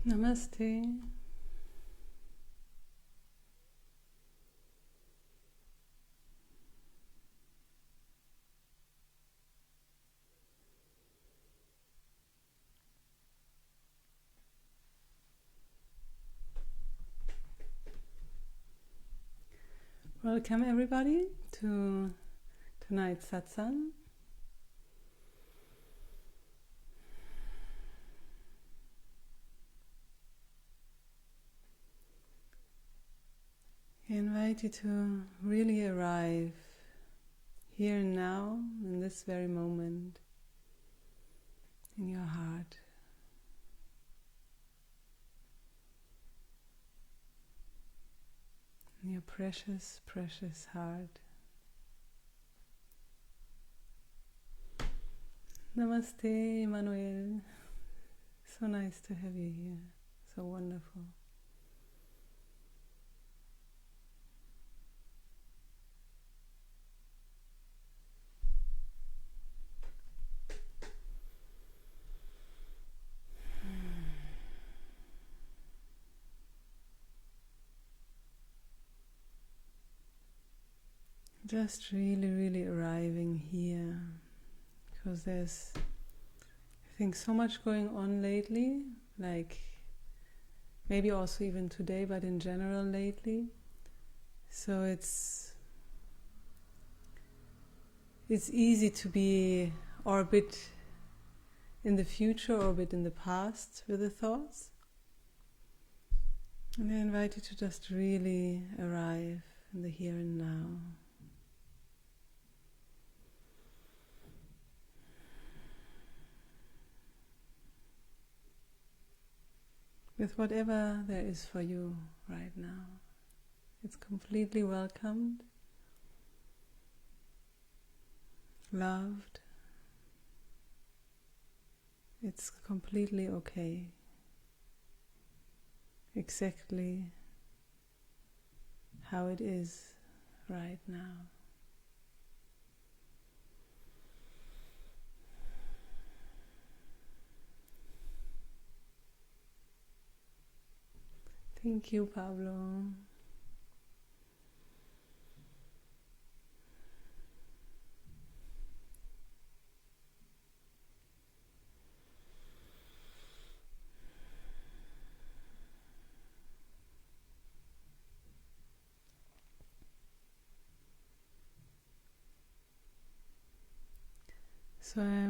Namaste. Welcome everybody to tonight's Satsang. I invite you to really arrive here and now, in this very moment, in your heart. In your precious, precious heart. Namaste, Emmanuel. So nice to have you here. So wonderful. Just really arriving here, because there's, I think, so much going on lately, like maybe also even today, but in general lately. So it's easy to be or a bit in the future or a bit in the past with the thoughts. And I invite you to just really arrive in the here and now. With whatever there is for you right now. It's completely welcomed, loved. It's completely okay. Exactly how it is right now. Thank you, Pablo. So I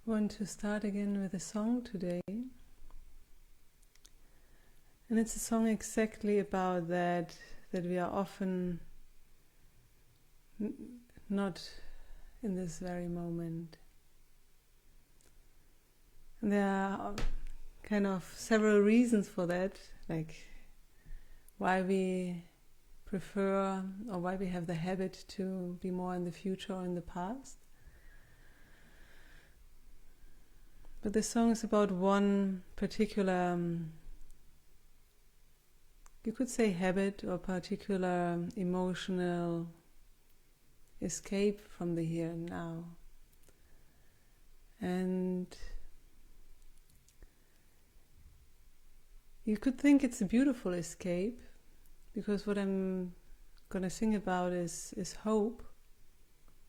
want to start again with a song today. And it's a song exactly about that we are often not in this very moment. And there are kind of several reasons for that, like why we prefer or why we have the habit to be more in the future or in the past. But the song is about one particular you could say habit or particular emotional escape from the here and now. And you could think it's a beautiful escape, because what I'm going to sing about is hope.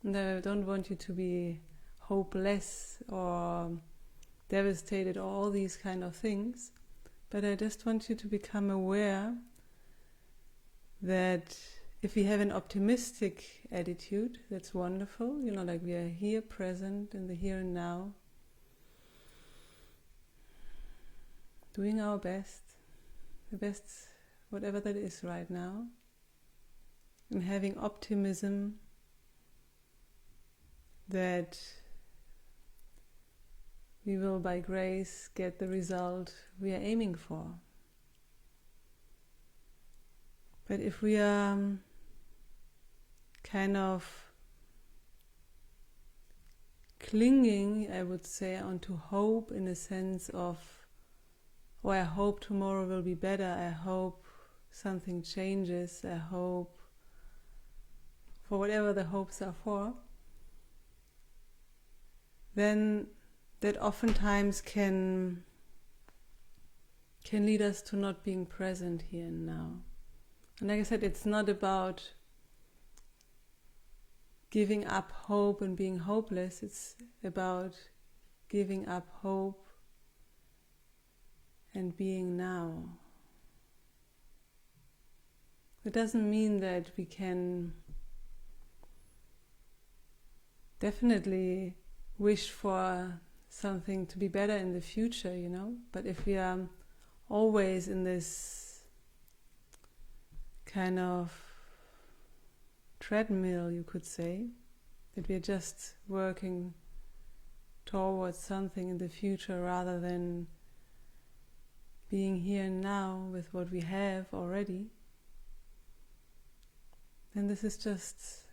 And I don't want you to be hopeless or devastated or all these kind of things. But I just want you to become aware that if we have an optimistic attitude, that's wonderful. Like we are here, present in the here and now, doing our best, the best, whatever that is right now, and having optimism that we will, by grace, get the result we are aiming for. But if we are kind of clinging, I would say, onto hope in a sense of, oh, I hope tomorrow will be better, I hope something changes, I hope for whatever the hopes are for, then that oftentimes can lead us to not being present here and now. And like I said, it's not about giving up hope and being hopeless. It's about giving up hope and being now. It doesn't mean that we can definitely wish for something to be better in the future, but if we are always in this kind of treadmill, you could say, that we are just working towards something in the future rather than being here and now with what we have already, then this is just,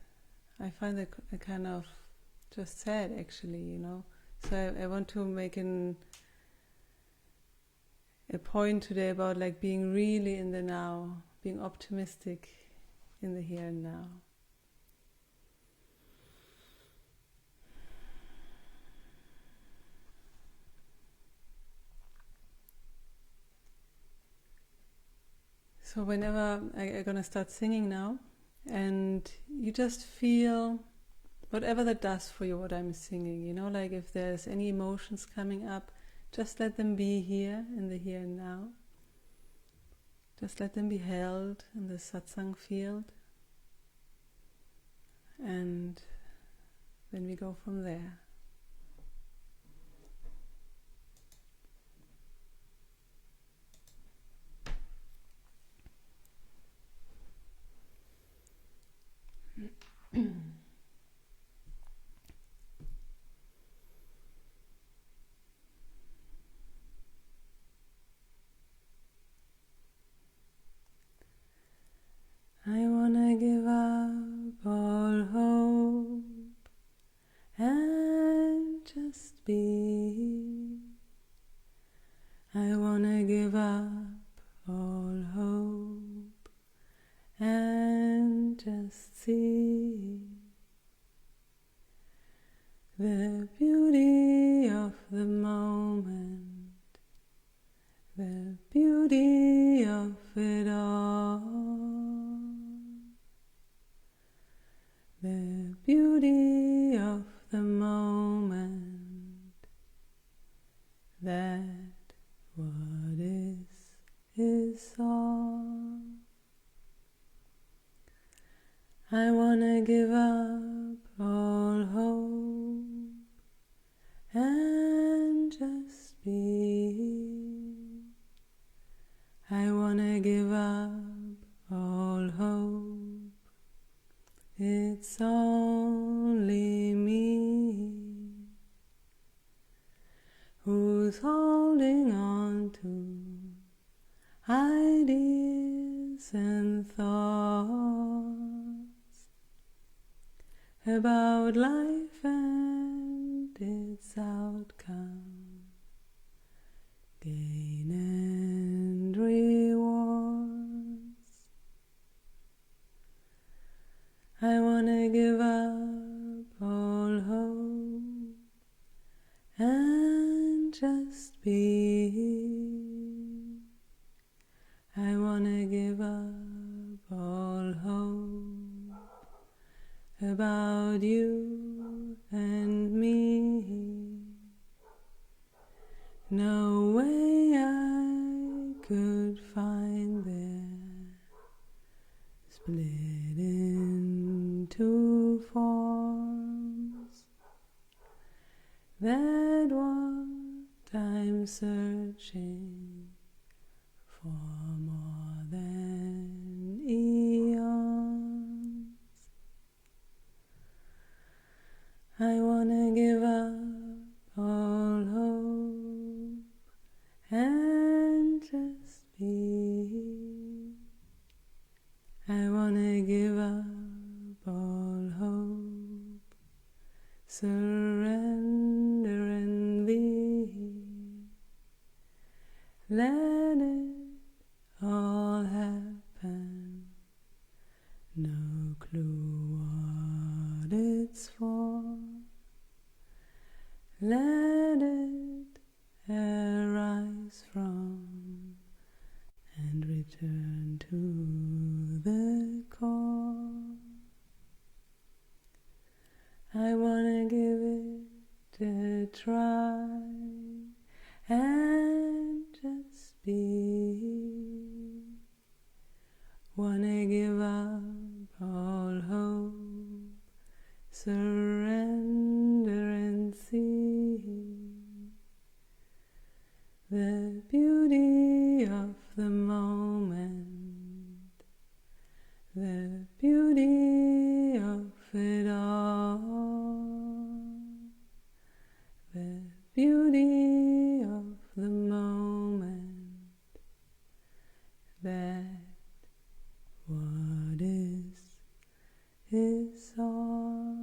I find it a kind of just sad, actually, So I want to make a point today about like being really in the now, being optimistic in the here and now. So whenever I'm gonna start singing now, and you just feel whatever that does for you, what I'm singing, like if there's any emotions coming up, just let them be here in the here and now. Just let them be held in the Satsang field. And then we go from there. I wanna give up all hope and just be. I wanna give up all hope and just see the beauty of the moment, the beauty of it all. The beauty of the moment, that what is all. I wanna give up all hope and just be. I wanna give up all hope. It's only me who's holding on to ideas and thoughts about life and its outcome, gain and rewards. I wanna give up all hope and just be. I wanna give up all hope about you and me. No way I could find their split into forms, that what I'm searching for more than eons. I wanna give up all hope and just be. I wanna give up all hope, surrender and be. Turn to the core. I wanna give it a try and just be. Wanna give up all hope, surrender and see the beauty of the moment, the beauty of it all, the beauty of the moment, that what is all.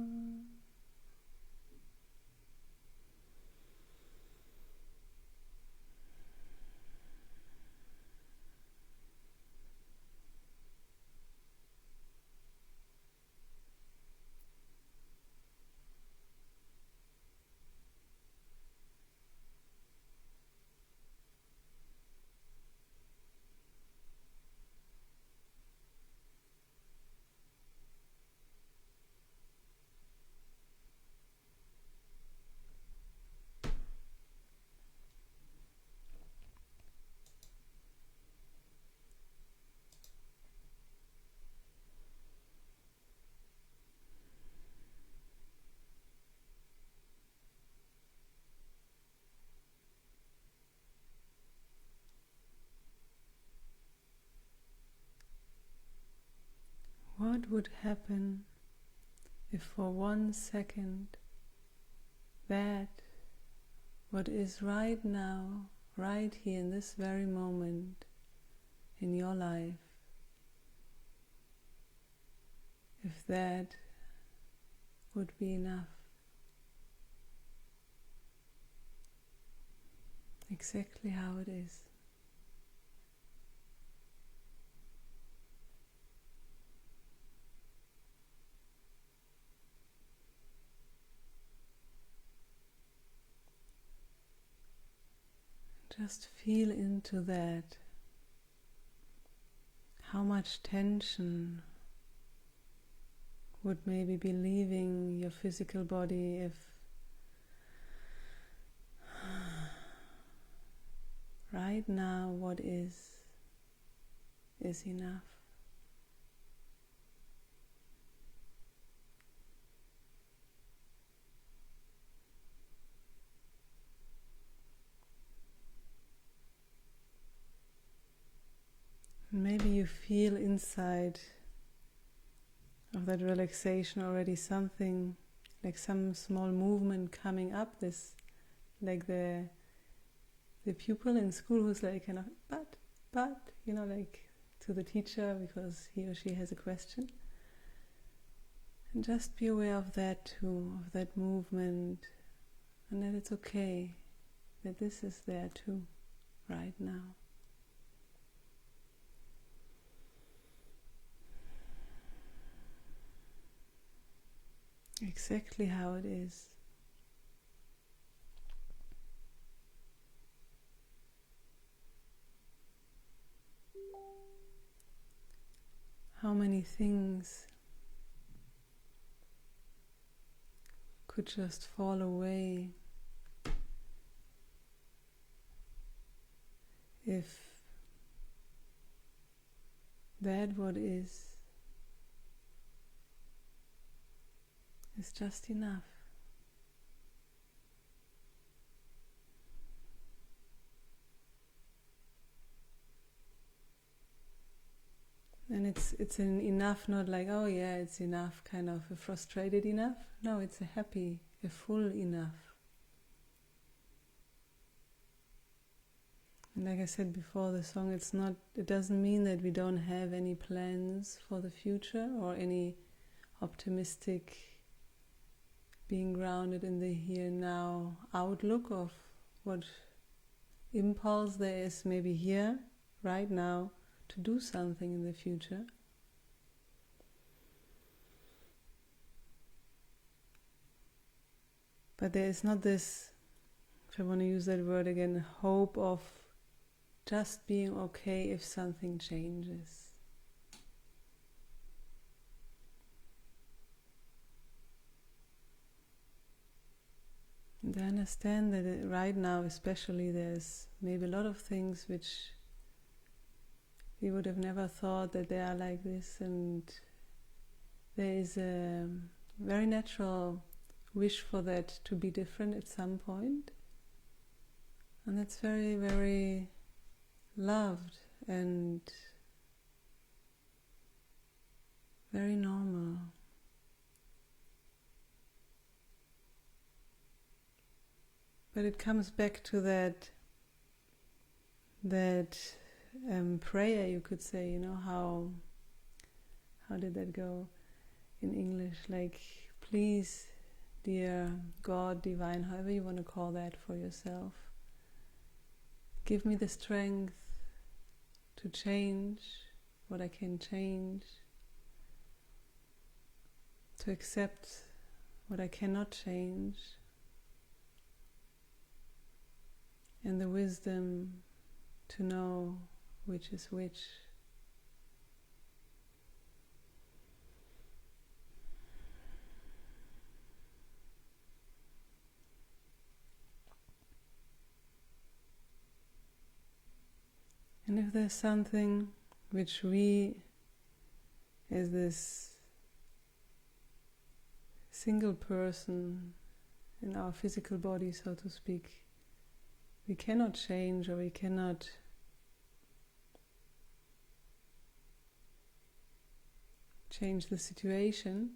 What would happen if for 1 second that what is right now, right here in this very moment in your life, if that would be enough? Exactly how it is. Just feel into that. How much tension would maybe be leaving your physical body if right now what is enough. Maybe you feel inside of that relaxation already something, like some small movement coming up, this like the pupil in school who's like kind of but you know, like to the teacher because he or she has a question. And just be aware of that too, of that movement, and that it's okay that this is there too right now. Exactly how it is. How many things could just fall away if that what is just enough. And it's an enough, not like, oh yeah, it's enough, kind of a frustrated enough. No, it's a happy, a full enough. And like I said before, the song, it doesn't mean that we don't have any plans for the future or any optimistic, being grounded in the here and now outlook of what impulse there is maybe here, right now, to do something in the future. But there is not this, if I want to use that word again, hope of just being okay if something changes. And I understand that right now especially there's maybe a lot of things which we would have never thought that they are like this, and there is a very natural wish for that to be different at some point. And that's very, very loved and very normal. But it comes back to that prayer, you could say, you know, how did that go in English? Like, please, dear God, divine, however you want to call that for yourself, give me the strength to change what I can change, to accept what I cannot change, and the wisdom to know which is which. And if there's something which we, as this single person in our physical body, so to speak, we cannot change, or we cannot change the situation,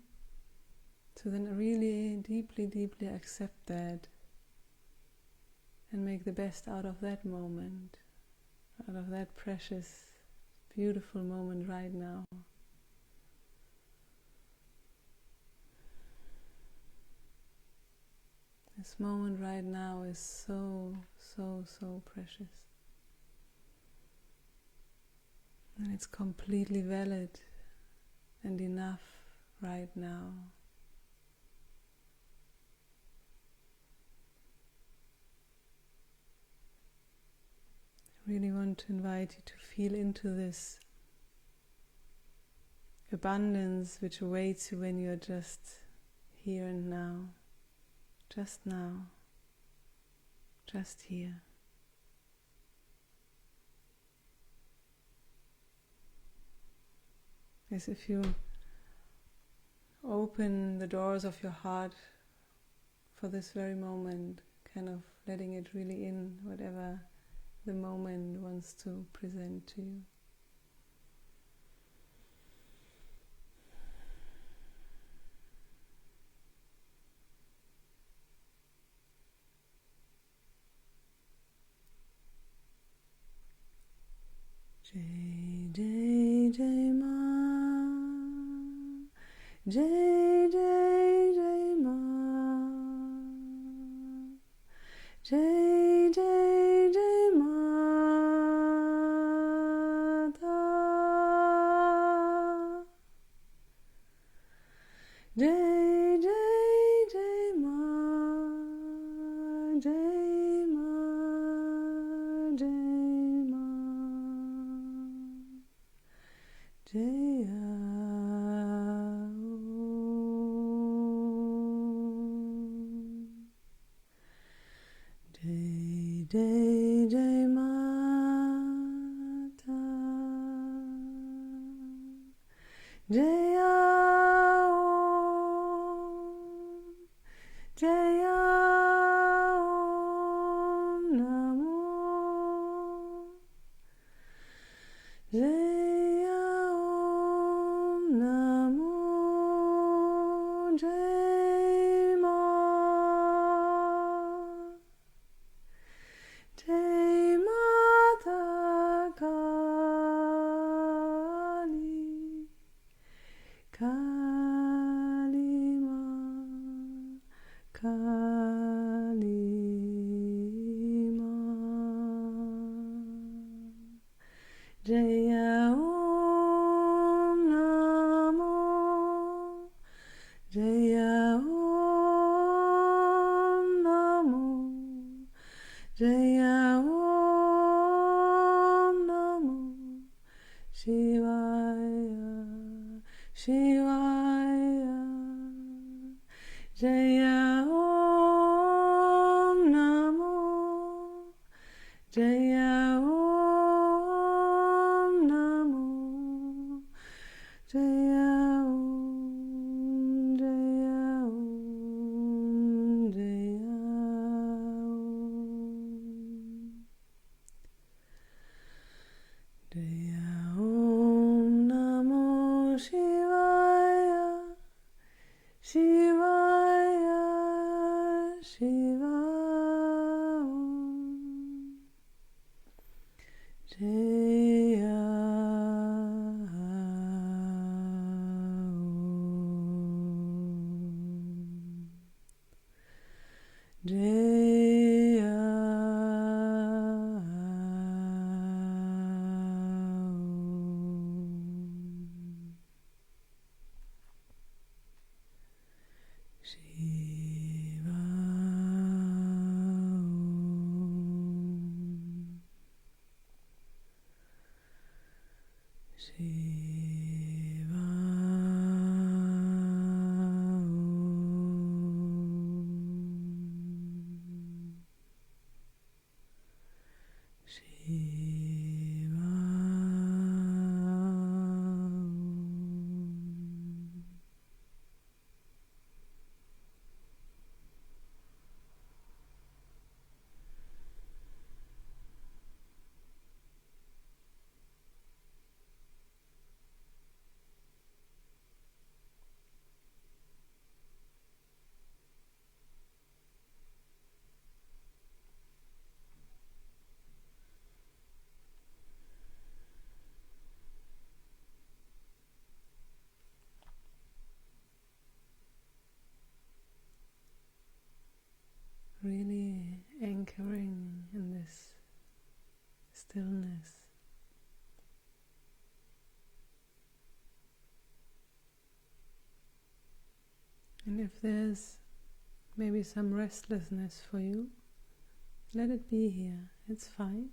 so then really deeply, deeply accept that and make the best out of that moment, out of that precious, beautiful moment right now. This moment right now is so, so, so precious. And it's completely valid and enough right now. I really want to invite you to feel into this abundance which awaits you when you're just here and now. Just now, just here. As if you open the doors of your heart for this very moment, kind of letting it really in, whatever the moment wants to present to you. Jai Jai Jai Ma, Jai Jai Jai Ma, Jai Jai Jai Mata, Jai Jai Jai Ma, Jai Ma, Jai Ma, Jaya. Jai Jai Jai Mata, Jaya Om, Jaya Om Namo, Jaya Om Namo, Jai Ma, Jai Mata Kali, Kali Ma, Kali Ma, Jaya Om Namo, Jaya Shivaya, Jaya Om Namo, Jaya Om Namo, Jaya Om, Jaya Om, Jaya Om. Jaya Om Namo Shivaya, Shivaya, Shiva Om. Jaya Om. Jaya Om. Shiva Om. Shiva Om. Shiva Om. Really anchoring in this stillness. And if there's maybe some restlessness for you, let it be here, it's fine.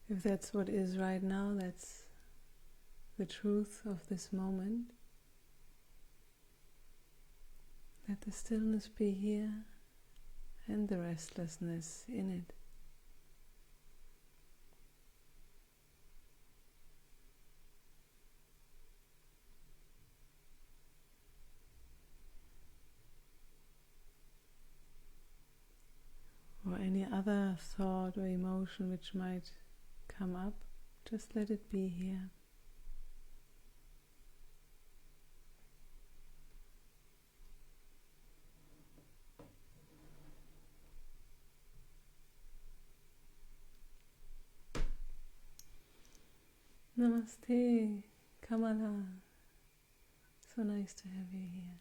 If that's what is right now, that's the truth of this moment. Let the stillness be here and the restlessness in it. Or any other thought or emotion which might come up, just let it be here. Namaste, Kamala. So nice to have you here.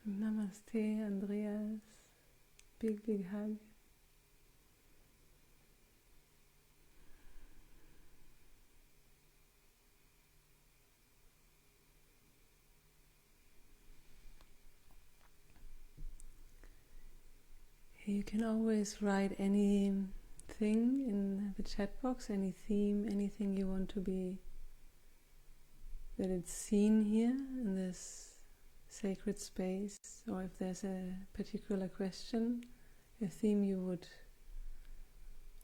Namaste, Andreas. Big, big hug. You can always write anything in the chat box, any theme, anything you want to be, that it's seen here in this sacred space, or if there's a particular question, a theme you would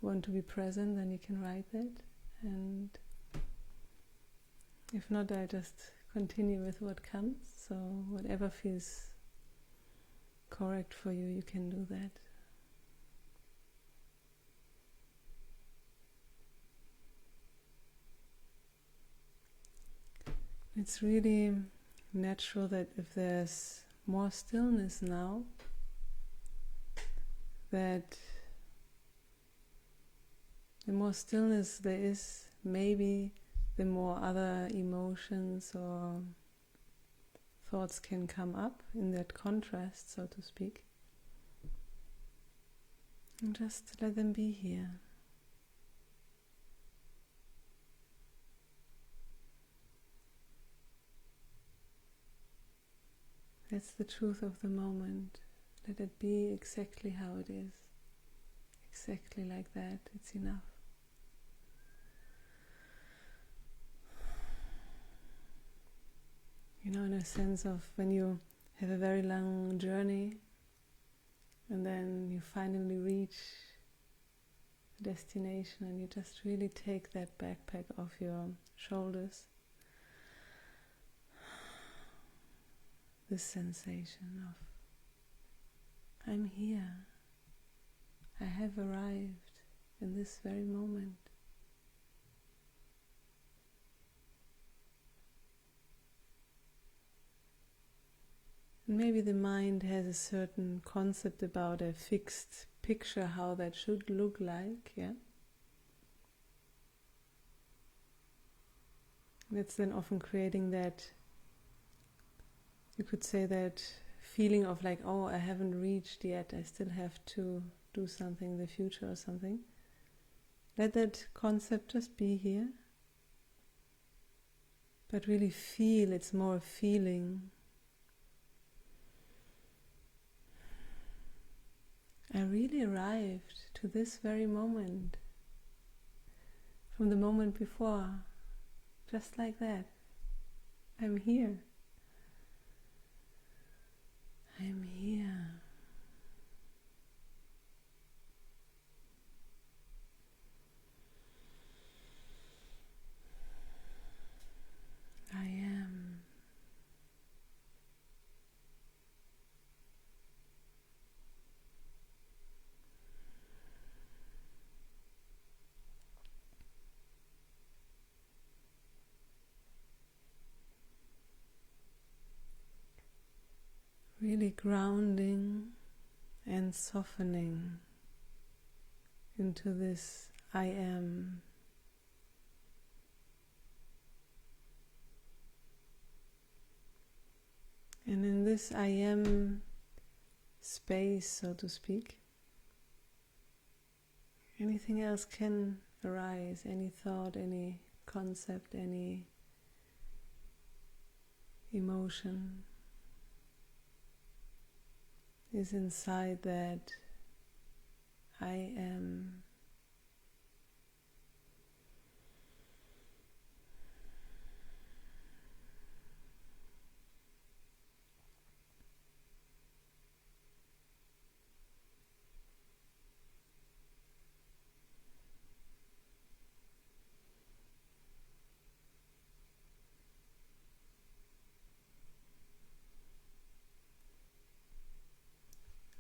want to be present, then you can write that. And if not, I just continue with what comes. So whatever feels correct for you, you can do that. It's really natural that if there's more stillness now, that the more stillness there is, maybe the more other emotions or thoughts can come up in that contrast, so to speak. And just let them be here. That's the truth of the moment. Let it be exactly how it is. Exactly like that. It's enough. You know, in a sense of when you have a very long journey and then you finally reach the destination and you just really take that backpack off your shoulders. This sensation of, I'm here. I have arrived in this very moment. Maybe the mind has a certain concept about a fixed picture how that should look like, yeah? That's then often creating that, you could say, that feeling of like, oh, I haven't reached yet, I still have to do something in the future or something. Let that concept just be here. But really feel, it's more a feeling. I really arrived to this very moment from the moment before, just like that. I'm here. I'm here. I am. Really grounding and softening into this I am. And in this I am space, so to speak, anything else can arise, any thought, any concept, any emotion is inside that I am.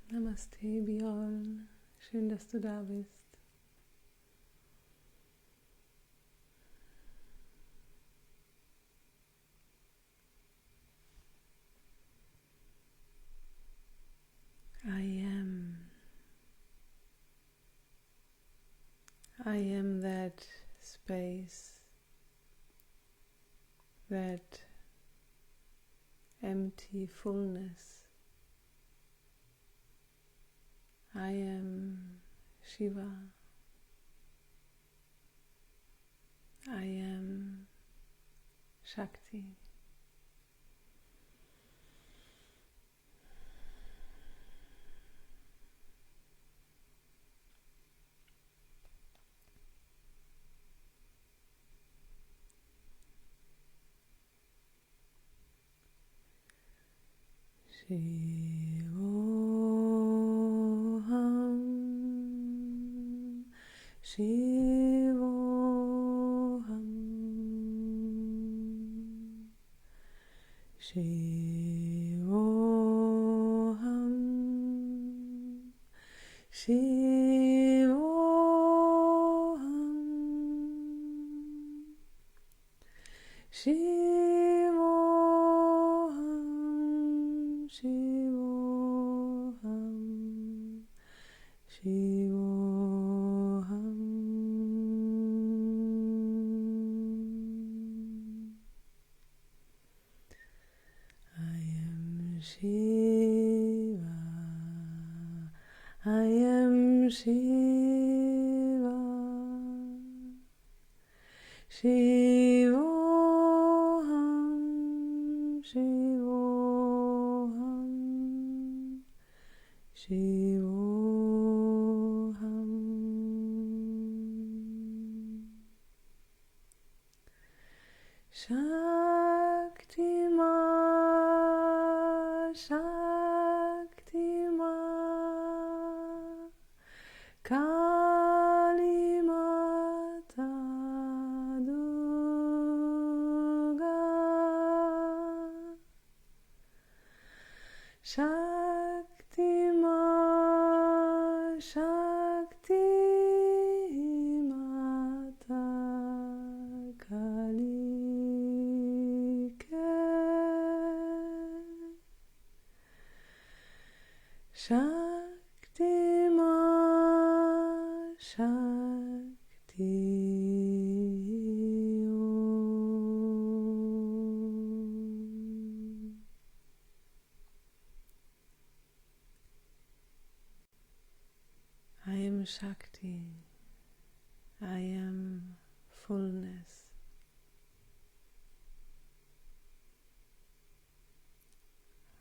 Namaste, Björn. Schön, dass du da bist. I am. I am that space, that empty fullness. I am Shiva. I am Shakti. Shivoham, Shivoham, Shivoham, Shivoham, Shivoham, Shivoham, Shivoham. I am Shiva. I am Shiva. Shivoham, Shivoham, Shivoham. Shakti ma, Shakti ma, Kali Mata Durga. Shakti ma, Shakti Mata Kali. Shakti ma, Shakti Om. I am Shakti. I am fullness.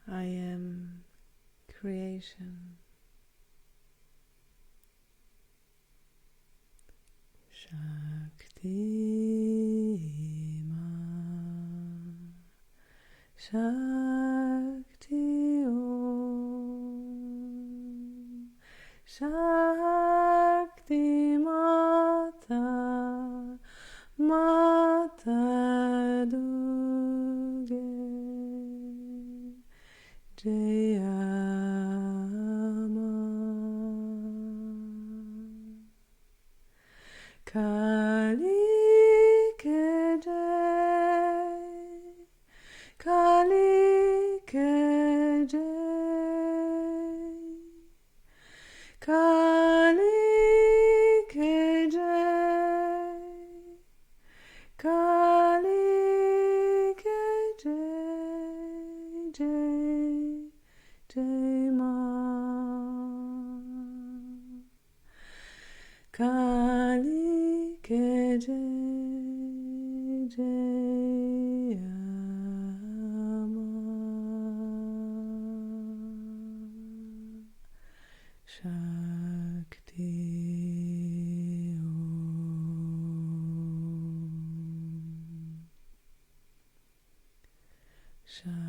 I am creation. Shakti ma, Shakti Om. Shakti Mata, Mata Durga. Jayama Kali ke Jai, Kali ke Jai, Kali ke Jai, Kali ke Jai, Jai. Jai ma, Kali ke Jai, Jai ma, Shakti Om. Shakti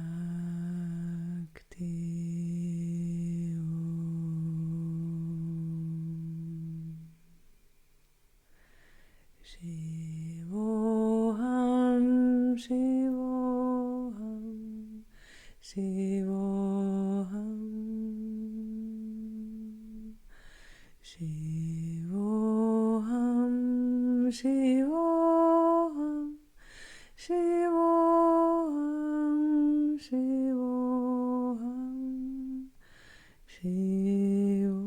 Shivoham, Shivoham, Shivoham, Shivoham, Shivoham, Shivoham, Shivoham, Shivoham.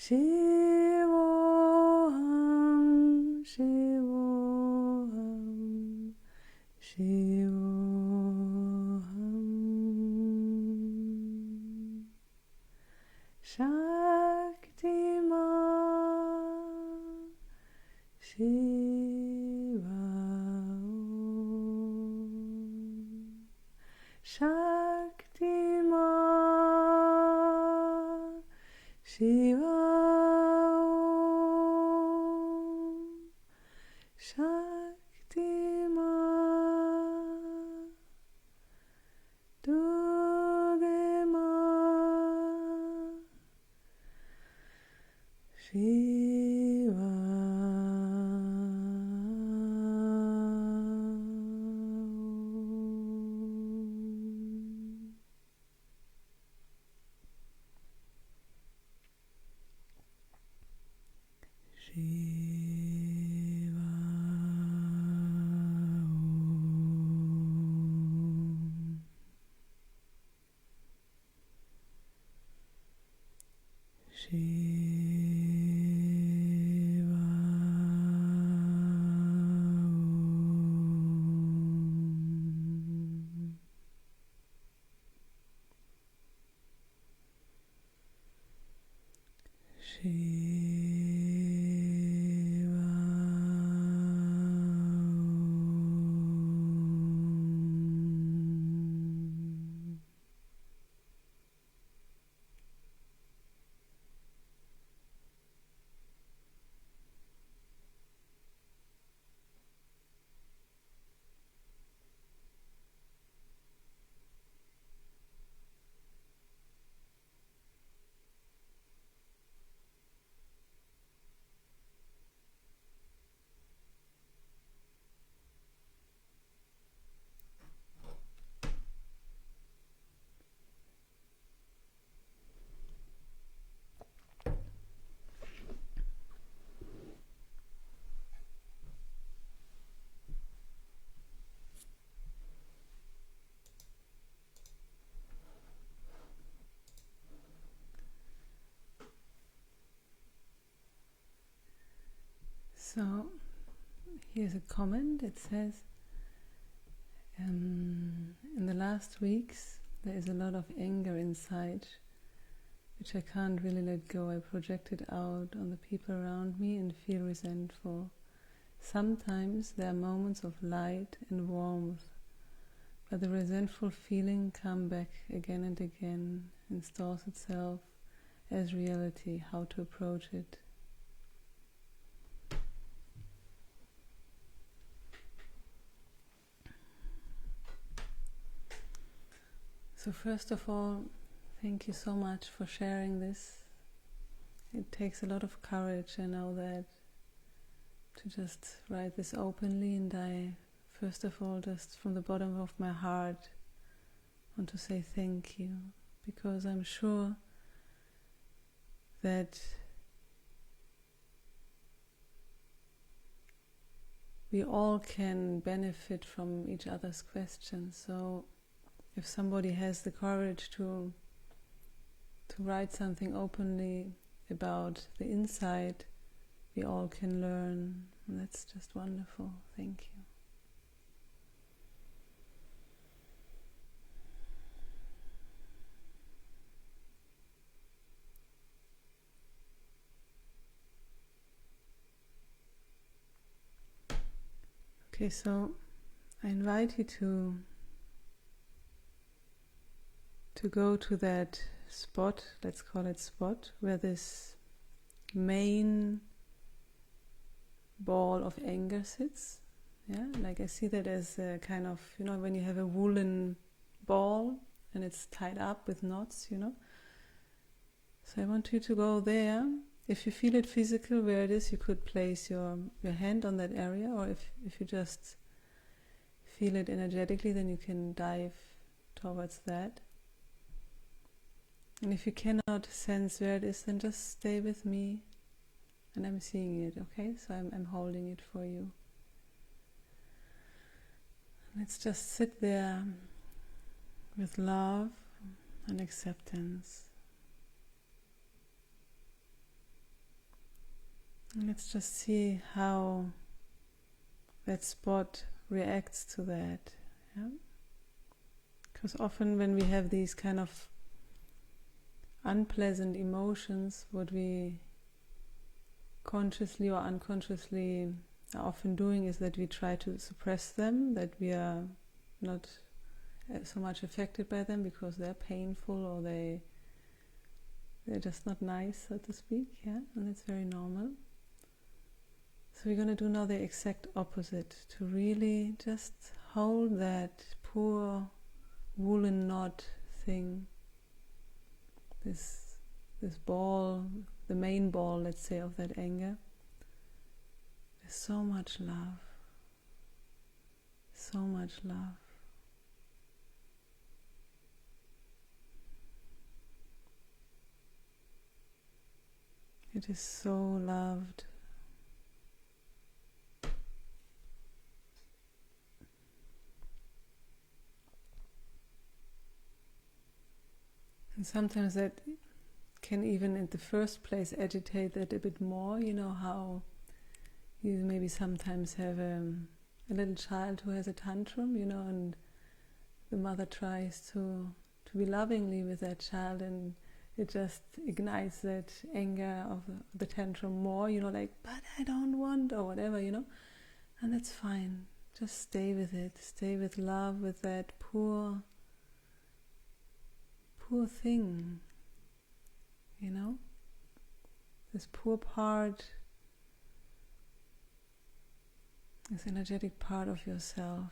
Shivoham, Shivoham, Shivoham. Shakti ma, Shiva Om. Shakti ma, Shiva Om. Shakti ma, Durga ma, Shiva Shiva Om. Shiva Om. Shiva Om. So here's a comment. It says, in the last weeks there is a lot of anger inside, which I can't really let go. I project it out on the people around me and feel resentful. Sometimes there are moments of light and warmth, but the resentful feeling comes back again and again and stores itself as reality. How to approach it? So first of all, thank you so much for sharing this. It takes a lot of courage, I know that, to just write this openly, and I, first of all, just from the bottom of my heart, want to say thank you, because I'm sure that we all can benefit from each other's questions. So if somebody has the courage to write something openly about the inside, we all can learn. And that's just wonderful. Thank you. Okay, so I invite you to go to that spot, let's call it spot, where this main ball of anger sits. Yeah, like I see that as a kind of, when you have a woolen ball and it's tied up with knots, So I want you to go there. If you feel it physical where it is, you could place your hand on that area, or if you just feel it energetically, then you can dive towards that. And if you cannot sense where it is, then just stay with me, and I'm seeing it, okay? So I'm holding it for you. Let's just sit there with love and acceptance. And let's just see how that spot reacts to that. Yeah? Because often when we have these kind of unpleasant emotions, what we consciously or unconsciously are often doing is that we try to suppress them, that we are not so much affected by them because they're painful or they're just not nice, so to speak, yeah, and it's very normal. So we're going to do now the exact opposite, to really just hold that poor woolen knot thing, this ball, the main ball, let's say, of that anger. There's so much love, so much love. It is so loved. And sometimes that can even in the first place agitate that a bit more. You know how you maybe sometimes have a little child who has a tantrum, and the mother tries to be lovingly with that child, and it just ignites that anger of the tantrum more, like, but I don't want, or whatever, and that's fine. Just stay with it. Stay with love, with that poor thing, this poor part, this energetic part of yourself.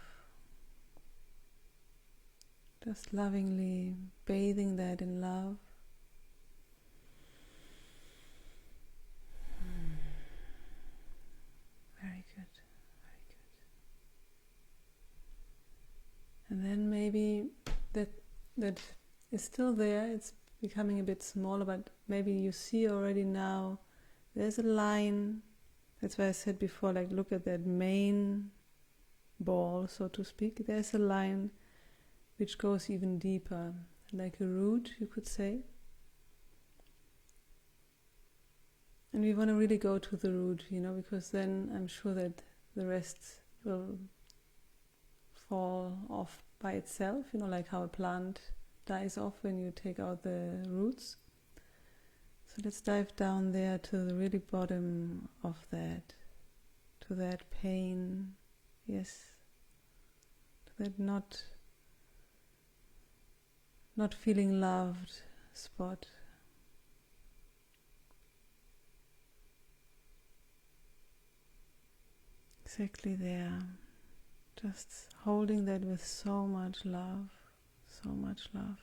Just lovingly bathing that in love. Very good, very good. And then maybe that is still there, it's becoming a bit smaller, but maybe you see already now there's a line. That's why I said before, like, look at that main ball, so to speak. There's a line which goes even deeper, like a root, you could say. And we want to really go to the root, because then I'm sure that the rest will fall off by itself, like how a plant dies off when you take out the roots. So let's dive down there to the really bottom of that, to that pain, yes, to that not feeling loved spot. Exactly there, just holding that with so much love, so much love.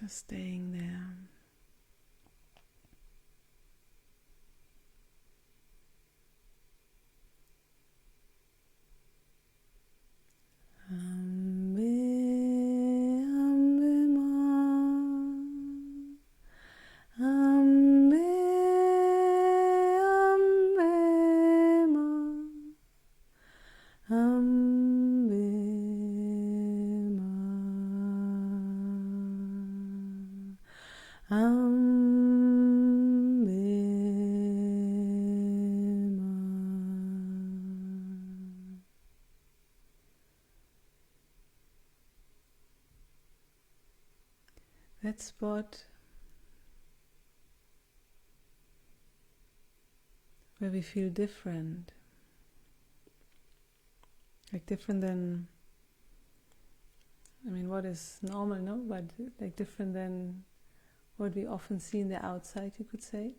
Just staying there. That spot where we feel different, like different than, what is normal, no? But like different than what we often see in the outside, you could say.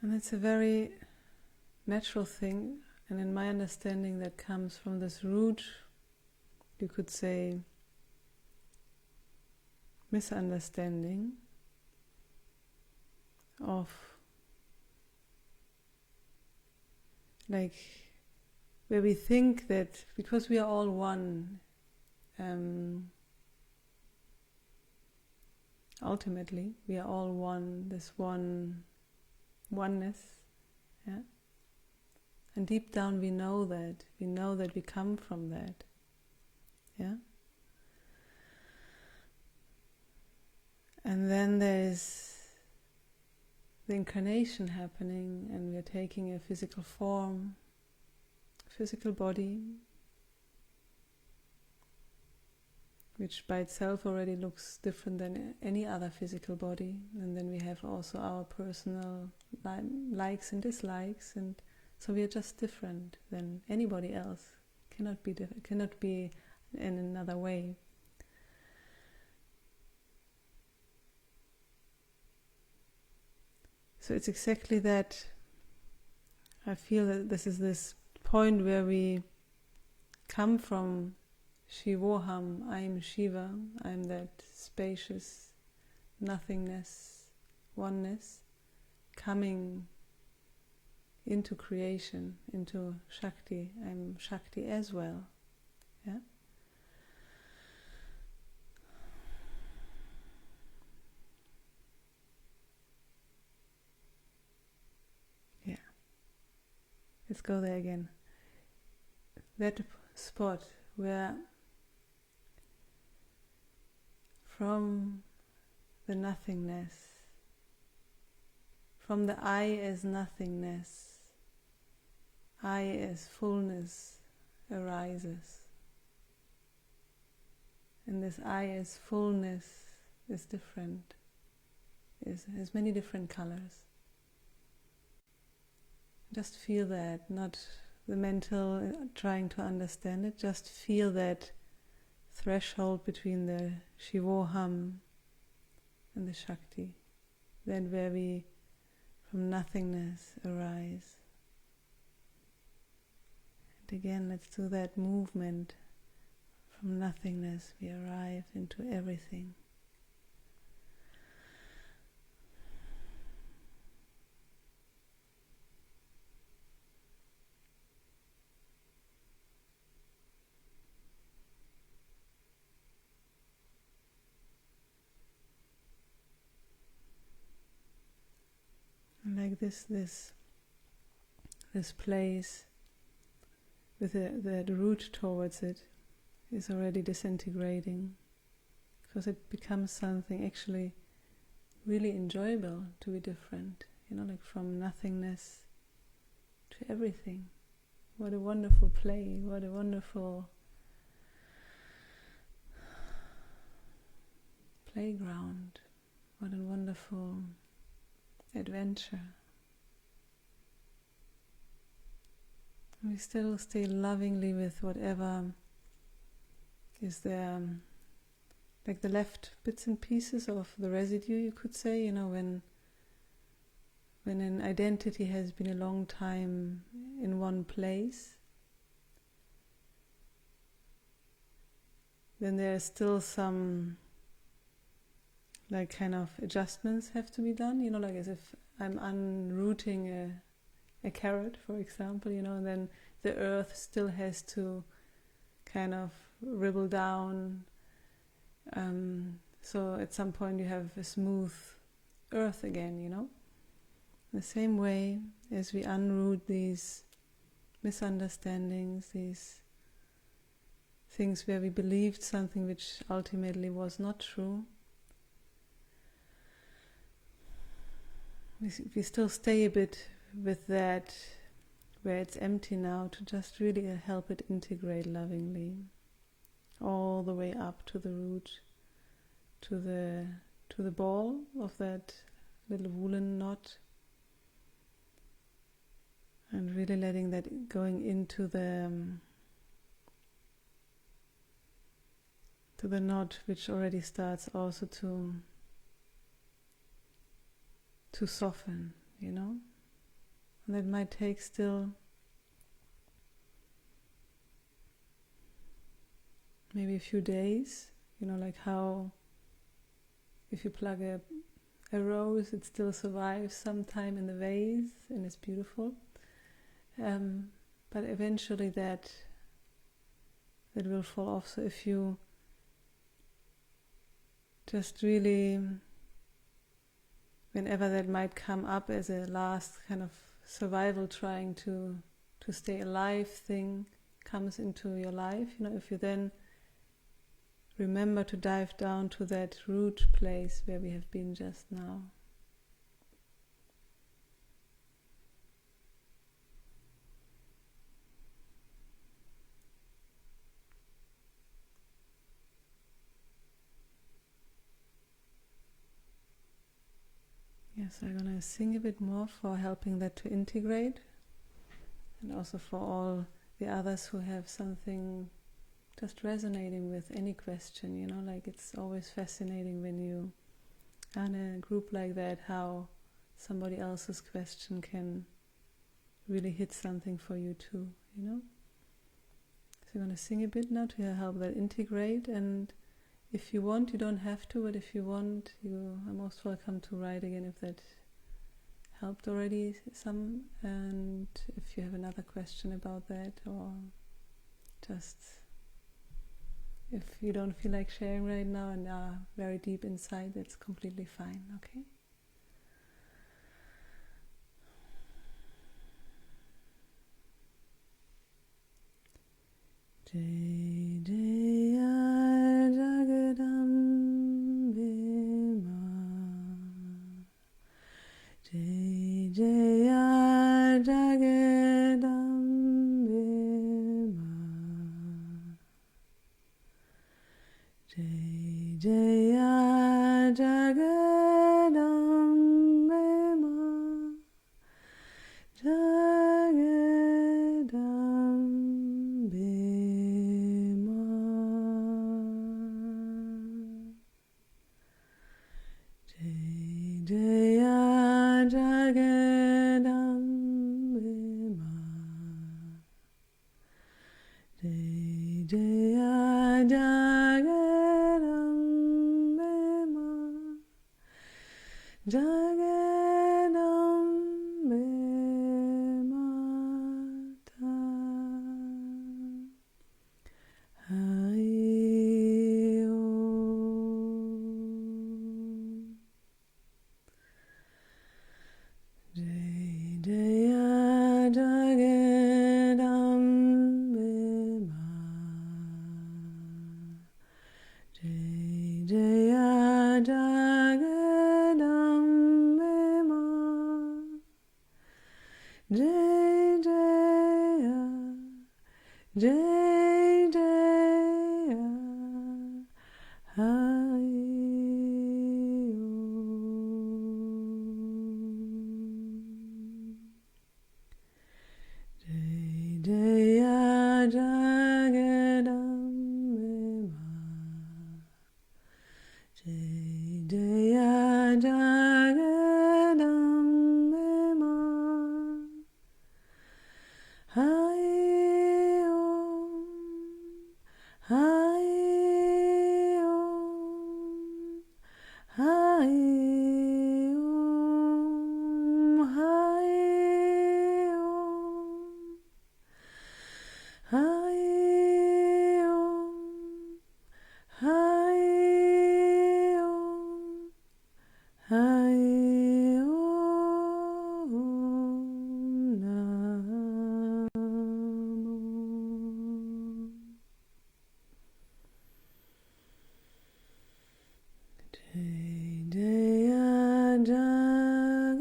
And it's a very natural thing, and in my understanding that comes from this root, you could say, misunderstanding of, like, where we think that because we are all one, ultimately we are all one, this oneness, yeah. And deep down we know that we come from that, yeah. And then there's the incarnation happening, and we're taking a physical form, physical body, which by itself already looks different than any other physical body. And then we have also our personal likes and dislikes, and so we are just different than anybody else. Cannot be in another way. So it's exactly that. I feel that this is this point where we come from Shivoham, I am Shiva, I am that spacious nothingness, oneness, coming into creation, into Shakti. I'm Shakti as well, yeah. Yeah. Let's go there again. That spot where from the nothingness, from the I as nothingness, I as fullness arises. And this I as fullness is different, has many different colors. Just feel that, not the mental trying to understand it, just feel that threshold between the Shivoham and the Shakti, then where we from nothingness arise. And again, let's do that movement. From nothingness we arrive into everything. And like this this place with the root towards it is already disintegrating, because it becomes something actually really enjoyable to be different, like from nothingness to everything. What a wonderful play, what a wonderful playground, what a wonderful adventure. We still stay lovingly with whatever is there, like the left bits and pieces of the residue, you could say, when an identity has been a long time in one place, then there are still some kind of adjustments have to be done, like as if I'm unrooting a carrot, for example, and then the earth still has to kind of ribble down. So at some point you have a smooth earth again, The same way as we unroot these misunderstandings, these things where we believed something which ultimately was not true, we still stay a bit with that where it's empty now, to just really help it integrate lovingly all the way up to the root, to the ball of that little woolen knot, and really letting that going into the knot, which already starts also to soften, And that might take still maybe a few days, like how if you plug a rose, it still survives some time in the vase and it's beautiful. But eventually that will fall off. So if you just really, whenever that might come up as a last kind of survival, trying to stay alive thing comes into your life, if you then remember to dive down to that root place where we have been just now. Yes, I'm going to sing a bit more for helping that to integrate, and also for all the others who have something just resonating with any question, like it's always fascinating when you are in a group like that, how somebody else's question can really hit something for you too, So I'm going to sing a bit now to help that integrate, and if you want, you don't have to, but if you want, you are most welcome to write again if that helped already some, and if you have another question about that, or just if you don't feel like sharing right now and are very deep inside, that's completely fine, okay? Jai Jaya Jagadambe Ma, Jai Jaya Jagadambe Ma, Jai Jaya Jagadambe Ma, Jagadambe Ma, Jai Jaya Jagadambe Ma, Jai Jaya Jagadambe Ma, Jagadambe Mata. Hai Om. Jai Jaya Jaya Jai Jaya Hari Om. Jai Jaya Jagadambe Ma. Jai Jaya Jagadambe Ma. Hari Om. Hari Om. Hari Om. Hari Om. Hari Om. Hari Om. Hari Om Namo. Jai Jaya Jagadambe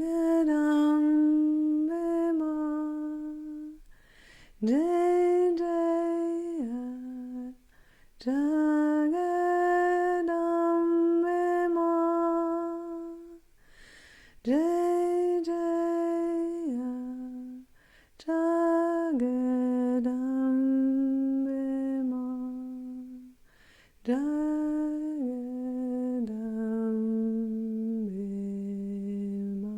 Ma. Jai Jaya Jagadambe Ma. Jai Jaya Jagadambe Ma. Jagadambe Ma.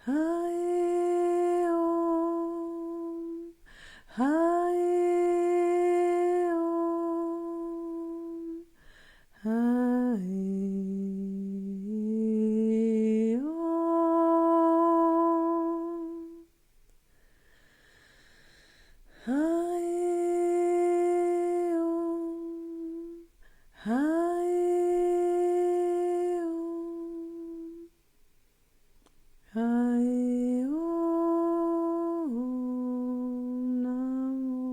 Hari Om. Hari Om. Hari Om. Hari Om. Hari Om. Hari Om Namo.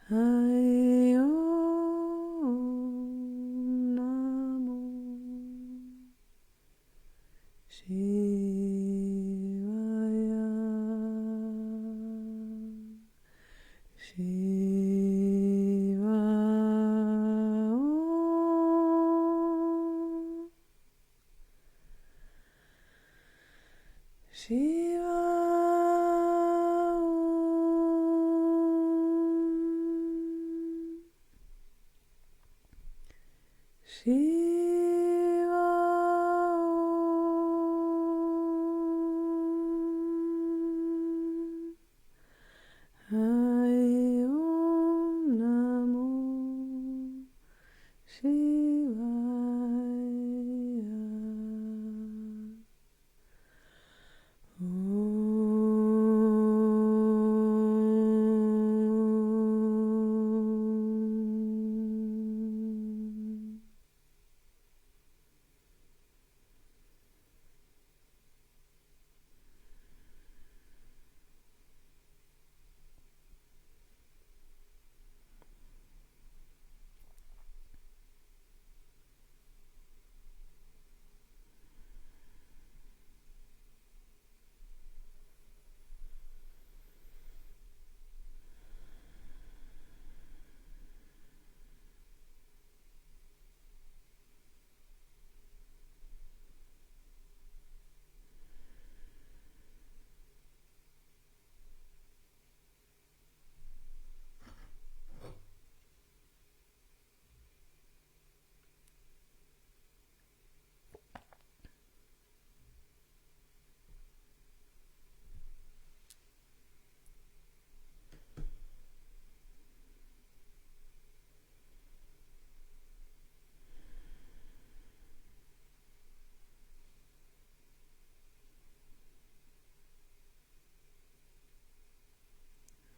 Hari Om Namo. Shivaya. Shiva Om. Shiva Om. Shiva Om. Hari Om Namo Shivaya.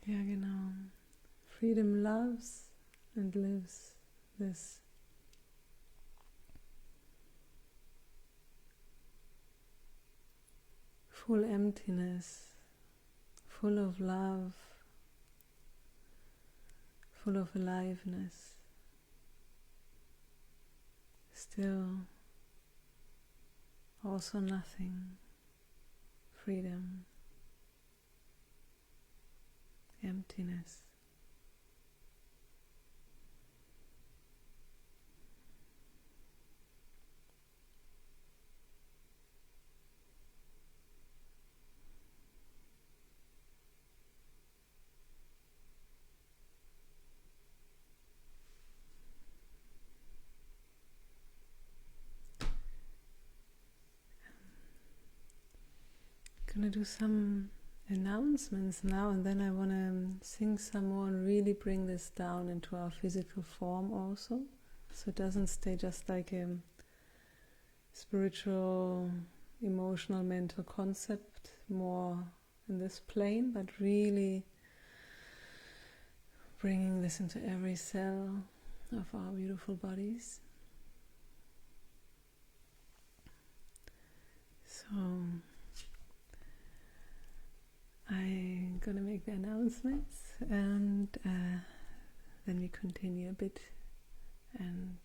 Ja, genau. Freedom loves and lives this full emptiness, full of love, full of aliveness, still also nothing, freedom. emptiness. Gonna do some announcements now, and then I want to sing some more and really bring this down into our physical form also, so it doesn't stay just like a spiritual, emotional, mental concept more in this plane, but really bringing this into every cell of our beautiful bodies. So I'm gonna make the announcements, and then we continue a bit, and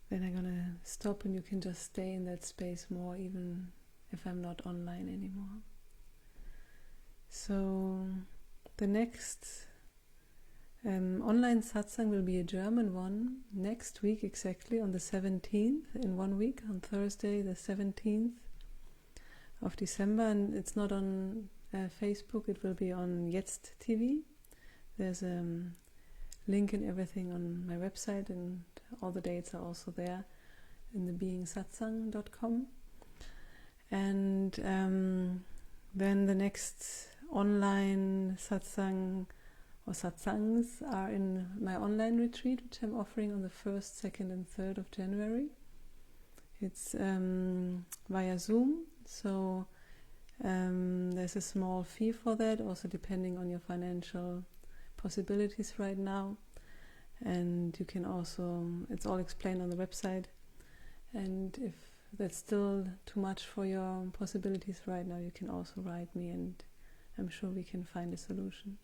then I'm gonna stop and you can just stay in that space more, even if I'm not online anymore. So the next online satsang will be a German one next week, exactly on the 17th, in 1 week, on Thursday the 17th of December, and it's not on Facebook, it will be on Jetzt TV. There's a link and everything on my website, and all the dates are also there in the beingsatsang.com. And then the next online satsang or satsangs are in my online retreat, which I'm offering on the 1st, 2nd and 3rd of January. It's via Zoom, so there's a small fee for that, also depending on your financial possibilities right now. And you can also, it's all explained on the website, and if that's still too much for your possibilities right now, you can also write me, and I'm sure we can find a solution.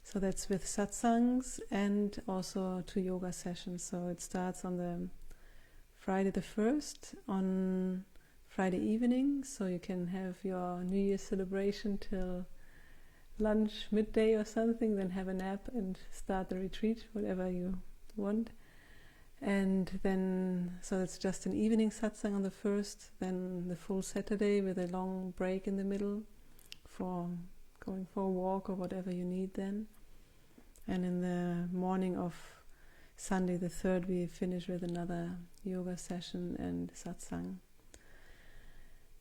So that's with satsangs and also 2 yoga sessions. So it starts on the Friday the 1st, on Friday evening, so you can have your New Year's celebration till lunch, midday or something, then have a nap and start the retreat, whatever you want. And then, so it's just an evening satsang on the 1st, then the full Saturday with a long break in the middle for going for a walk or whatever you need then. And in the morning of Sunday the 3rd, we finish with another yoga session and satsang.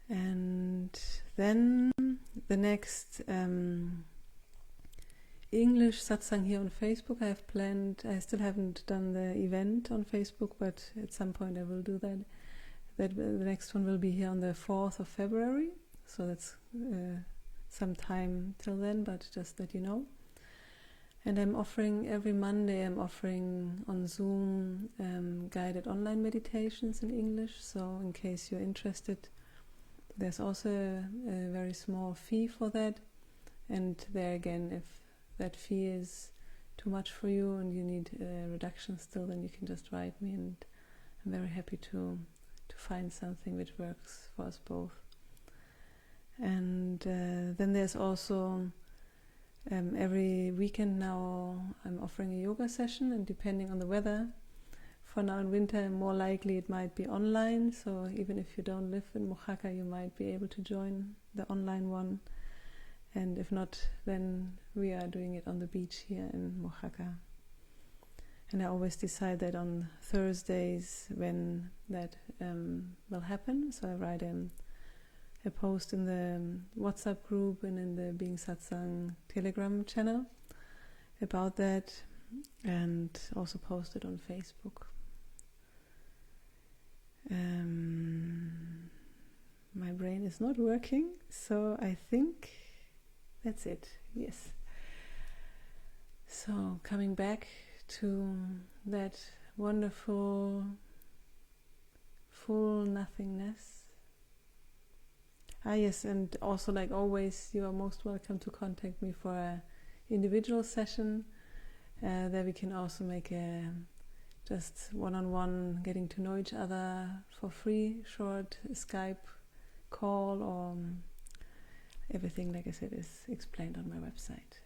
And then the next English satsang here on Facebook I have planned. I still haven't done the event on Facebook, but at some point I will do that. The next one will be here on the 4th of February, so that's some time till then, but just that you know. And I'm offering every Monday, I'm offering on Zoom guided online meditations in English, so in case you're interested, there's also a very small fee for that. And there again, if that fee is too much for you and you need a reduction still, then you can just write me, and I'm very happy to find something which works for us both. And then there's also every weekend now I'm offering a yoga session, and depending on the weather, for now in winter more likely it might be online, so even if you don't live in Mojaca you might be able to join the online one, and if not, then we are doing it on the beach here in Mojaca. And I always decide that on Thursdays when that will happen, so I write a post in the WhatsApp group and in the Being Satsang Telegram channel about that, and also post it on Facebook. My brain is not working, so I think that's it. Yes. So coming back to that wonderful full nothingness. Yes, and also, like always, you are most welcome to contact me for an individual session. There we can also make a just one-on-one, getting to know each other for free, short Skype call, or everything, like I said, is explained on my website.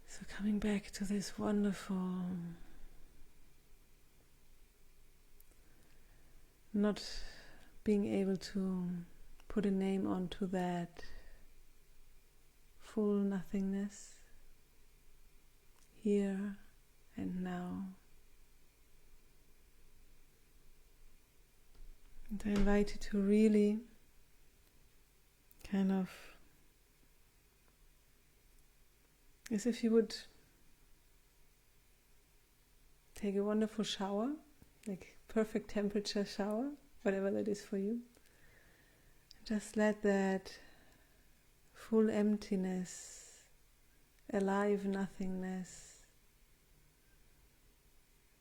So coming back to this wonderful, not being able to put a name onto that full nothingness, here and now. And I invite you to really kind of, as if you would take a wonderful shower, like perfect temperature shower, whatever that is for you. Just let that full emptiness, alive nothingness,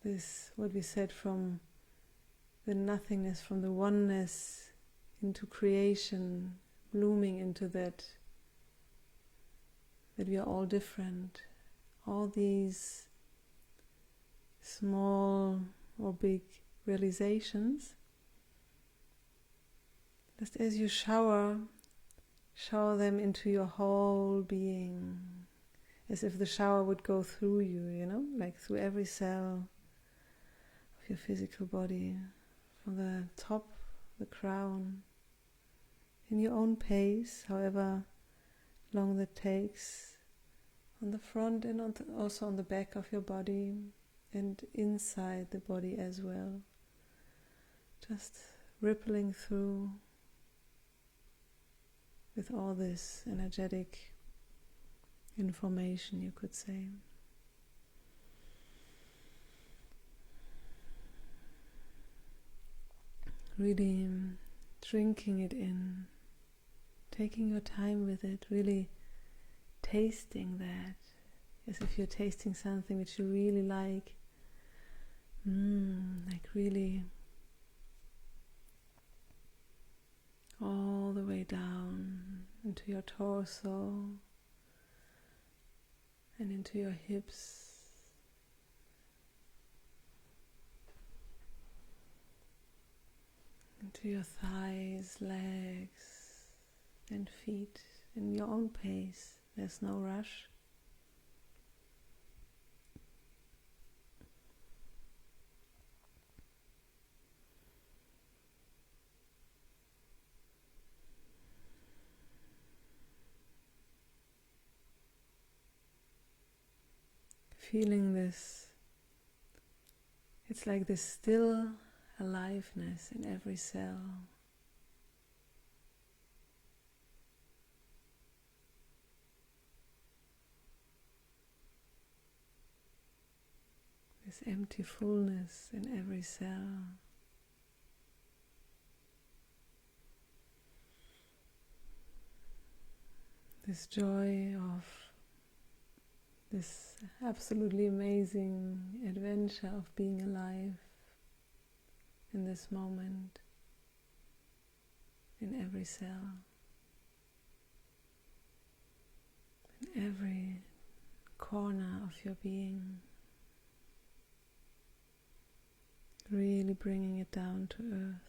this, what we said, from the nothingness, from the oneness into creation, blooming into that we are all different. All these small or big realizations, just as you shower them into your whole being, as if the shower would go through you, like through every cell of your physical body, from the top, the crown, in your own pace, however long that takes, on the front and also on the back of your body and inside the body as well, just rippling through with all this energetic information, you could say. Really drinking it in, taking your time with it, really tasting that, as if you're tasting something which you really like, like really all the way down into your torso and into your hips, into your thighs, legs and feet, in your own pace. There's no rush. Feeling this, it's like this still aliveness in every cell. This empty fullness in every cell. This joy of this absolutely amazing adventure of being alive in this moment, in every cell, in every corner of your being, really bringing it down to earth.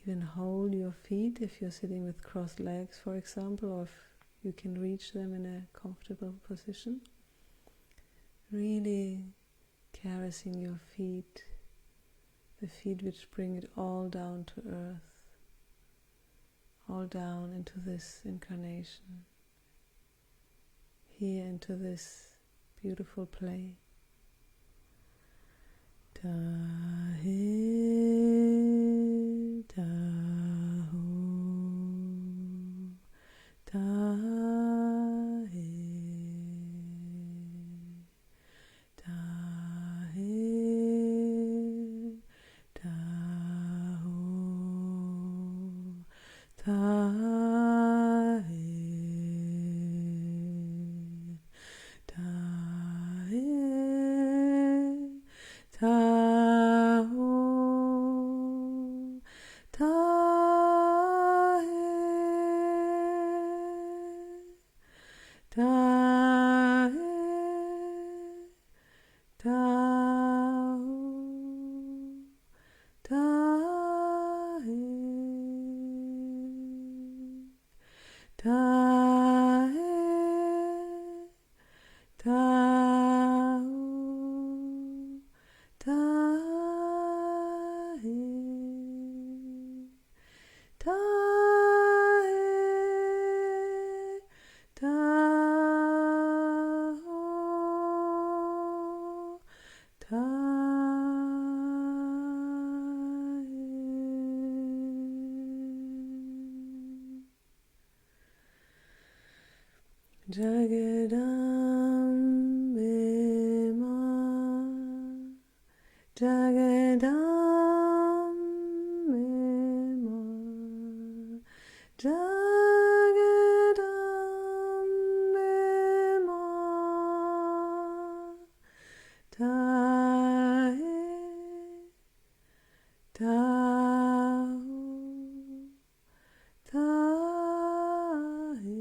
even hold your feet if you're sitting with crossed legs, for example, or if you can reach them in a comfortable position. Really caressing your feet, the feet which bring it all down to earth, all down into this incarnation, here into this beautiful play. Da he, da ho, da he, da he, da ho, da he, da he, da ho, da he, da he, da ho, da he, da he, da ho, da he, da he, da ho, da he. Jagadambe ma, Jagadambe ma, Jagadambe ma, da he, da ho, da he,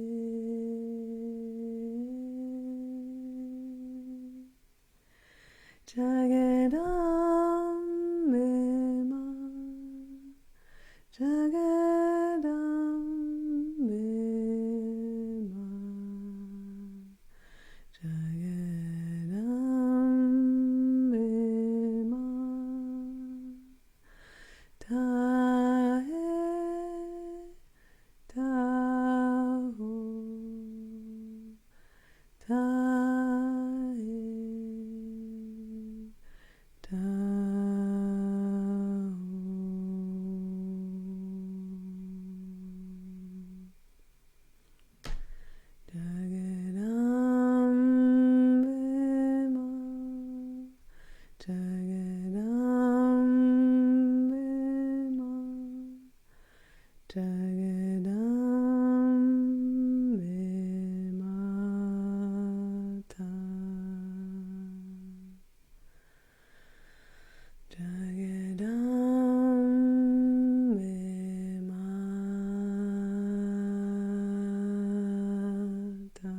Jagadambe ma, Jagadambe ma, Jagadambe ma, da he, da ho, da he, da ho. Jagadambe ma, Jagadambe ma, Jagadambe mata, Jagadambe mata,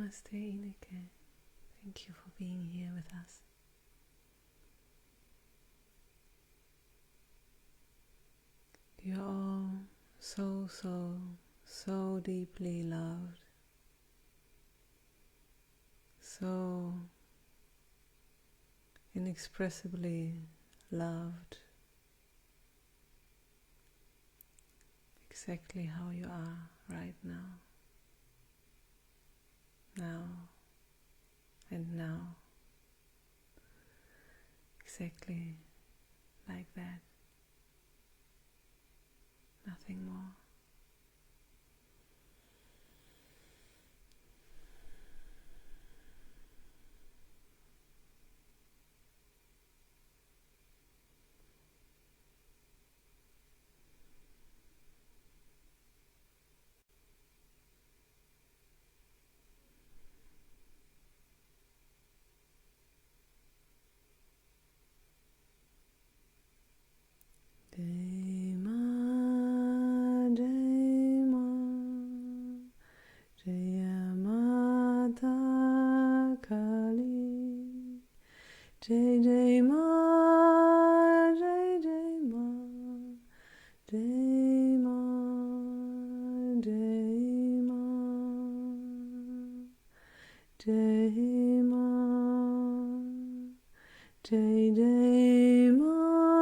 Namaste, Ineke. Thank you for being here with us. You're all so deeply loved, so inexpressibly loved, exactly how you are right now, and now, exactly like that, nothing more. Jaya Mata Kali, Jai Jai Ma, Jai Jai Ma, Jai Ma, Jai Ma, Jai Ma, Jai Jai Ma.